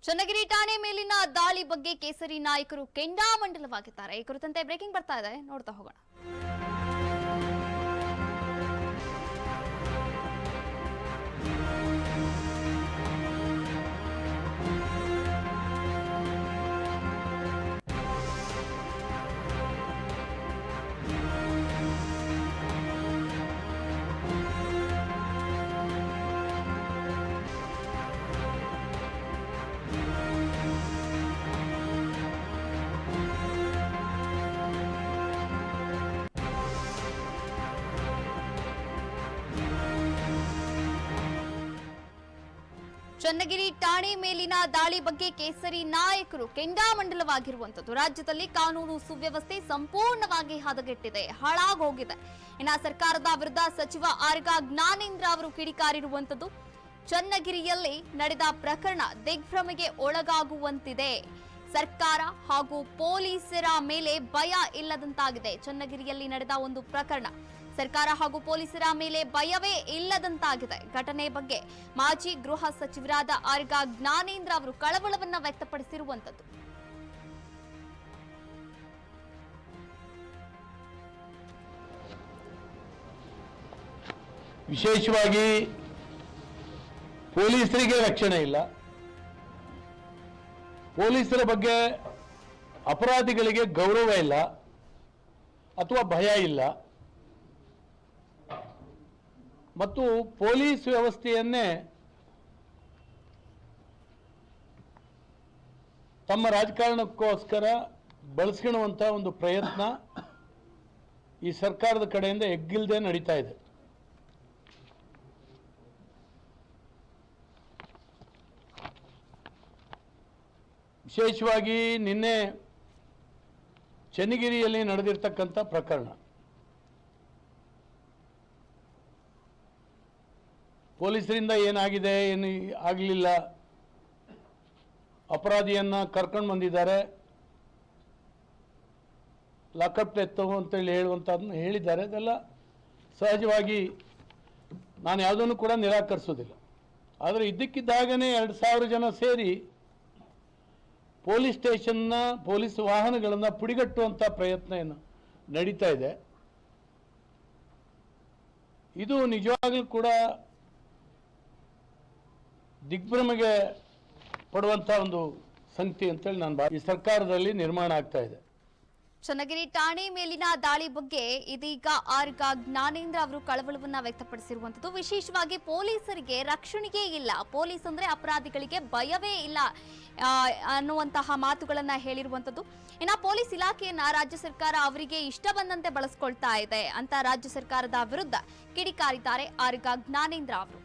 ಚನ್ನಗಿರಿ ಠಾಣೆ ಮೇಲಿನ ದಾಳಿ ಬಗ್ಗೆ ಕೇಸರಿ ನಾಯಕರು ಕೆಂಡಾಮಂಡಲವಾಗಿದ್ದಾರೆ. ಈ ಕುರಿತಂತೆ ಬ್ರೇಕಿಂಗ್ ಬರ್ತಾ ಇದೆ, ನೋಡ್ತಾ ಹೋಗೋಣ. ಚನ್ನಗಿರಿ ಠಾಣೆ ಮೇಲಿನ ದಾಳಿ ಬಗ್ಗೆ ಕೇಸರಿ ನಾಯಕರು ಕೆಂಡಾಮಂಡಲವಾಗಿರುವಂತದ್ದು. ರಾಜ್ಯದಲ್ಲಿ ಕಾನೂನು ಸುವ್ಯವಸ್ಥೆ ಸಂಪೂರ್ಣವಾಗಿ ಹದಗೆಟ್ಟಿದೆ, ಹಾಳಾಗೋಗಿದೆ. ಇನ್ನು ಸರ್ಕಾರದ ವಿರುದ್ಧ ಸಚಿವ ಆರ್ಗ ಜ್ಞಾನೇಂದ್ರ ಅವರು ಕಿಡಿಕಾರಿರುವಂತದ್ದು. ಚನ್ನಗಿರಿಯಲ್ಲಿ ನಡೆದ ಪ್ರಕರಣ ದಿಗ್ಭ್ರಮೆಗೆ ಒಳಗಾಗುವಂತಿದೆ. ಸರ್ಕಾರ ಹಾಗೂ ಪೊಲೀಸರ ಮೇಲೆ ಭಯ ಇಲ್ಲದಂತಾಗಿದೆ. ಚನ್ನಗಿರಿಯಲ್ಲಿ ನಡೆದ ಒಂದು ಪ್ರಕರಣ ಸರ್ಕಾರ ಹಾಗೂ ಪೊಲೀಸರ ಮೇಲೆ ಭಯವೇ ಇಲ್ಲದಂತಾಗಿದೆ. ಘಟನೆ ಬಗ್ಗೆ ಮಾಜಿ ಗೃಹ ಸಚಿವರಾದ ಆರ್ಗ ಜ್ಞಾನೇಂದ್ರ ಅವರು ಕಳವಳವನ್ನ ವ್ಯಕ್ತಪಡಿಸಿರುವಂತದ್ದು. ವಿಶೇಷವಾಗಿ ಪೊಲೀಸರಿಗೆ ರಕ್ಷಣೆ ಇಲ್ಲ, ಪೊಲೀಸರ ಬಗ್ಗೆ ಅಪರಾಧಿಗಳಿಗೆ ಗೌರವ ಇಲ್ಲ ಅಥವಾ ಭಯ ಇಲ್ಲ, ಮತ್ತು ಪೊಲೀಸ್ ವ್ಯವಸ್ಥೆಯನ್ನೇ ತಮ್ಮ ರಾಜಕಾರಣಕ್ಕೋಸ್ಕರ ಬಳಸ್ಕೊಳ್ಳುವಂಥ ಒಂದು ಪ್ರಯತ್ನ ಈ ಸರ್ಕಾರದ ಕಡೆಯಿಂದ ಎಗ್ಗಿಲ್ಲದೆ ನಡೀತಾ ಇದೆ. ವಿಶೇಷವಾಗಿ ನಿನ್ನೆ ಚನ್ನಗಿರಿಯಲ್ಲಿ ನಡೆದಿರ್ತಕ್ಕಂಥ ಪ್ರಕರಣ, ಪೊಲೀಸರಿಂದ ಏನಾಗಿದೆ ಏನು ಆಗಲಿಲ್ಲ, ಅಪರಾಧಿಯನ್ನು ಕರ್ಕೊಂಡು ಬಂದಿದ್ದಾರೆ, ಲಾಕಪ್ ಡೆತ್ ಅಂತೇಳಿ ಹೇಳುವಂಥದ್ದನ್ನು ಹೇಳಿದ್ದಾರೆ. ಅದೆಲ್ಲ ಸಹಜವಾಗಿ ನಾನು ಯಾವುದನ್ನು ಕೂಡ ನಿರಾಕರಿಸೋದಿಲ್ಲ. ಆದರೆ ಇದ್ದಕ್ಕಿದ್ದಾಗನೇ 2000 ಜನ ಸೇರಿ ಪೊಲೀಸ್ ಸ್ಟೇಷನ್ನ ಪೊಲೀಸ್ ವಾಹನಗಳನ್ನು ಪುಡಿಗಟ್ಟುವಂಥ ಪ್ರಯತ್ನ ಏನು ನಡೀತಾ ಇದೆ. ಇದು ನಿಜವಾಗ್ಲೂ ಕೂಡ ದಿಗ್ಭ್ರಮೆಗೆ ಪಡುವಂಥ ಒಂದು ಸಂಗತಿ ಅಂತೇಳಿ ನಾನು ಈ ಸರ್ಕಾರದಲ್ಲಿ ನಿರ್ಮಾಣ ಆಗ್ತಾ ಇದೆ. ಚನ್ನಗಿರಿ ಠಾಣೆ ಮೇಲಿನ ದಾಳಿ ಬಗ್ಗೆ ಇದೀಗ ಆರ್ಗ ಜ್ಞಾನೇಂದ್ರ ಅವರು ಕಳವಳವನ್ನ ವ್ಯಕ್ತಪಡಿಸಿರುವಂತದ್ದು. ವಿಶೇಷವಾಗಿ ಪೊಲೀಸರಿಗೆ ರಕ್ಷಣೆಯೇ ಇಲ್ಲ, ಪೊಲೀಸ್ ಅಂದ್ರೆ ಅಪರಾಧಿಗಳಿಗೆ ಭಯವೇ ಇಲ್ಲ ಅನ್ನುವಂತಹ ಮಾತುಗಳನ್ನ ಹೇಳಿರುವಂತದ್ದು. ಇನ್ನ ಪೊಲೀಸ್ ಇಲಾಖೆಯನ್ನ ರಾಜ್ಯ ಸರ್ಕಾರ ಅವರಿಗೆ ಇಷ್ಟ ಬಂದಂತೆ ಬಳಸ್ಕೊಳ್ತಾ ಇದೆ ಅಂತ ರಾಜ್ಯ ಸರ್ಕಾರದ ವಿರುದ್ಧ ಕಿಡಿಕಾರಿದ್ದಾರೆ ಆರ್ಗ ಜ್ಞಾನೇಂದ್ರ ಅವರು.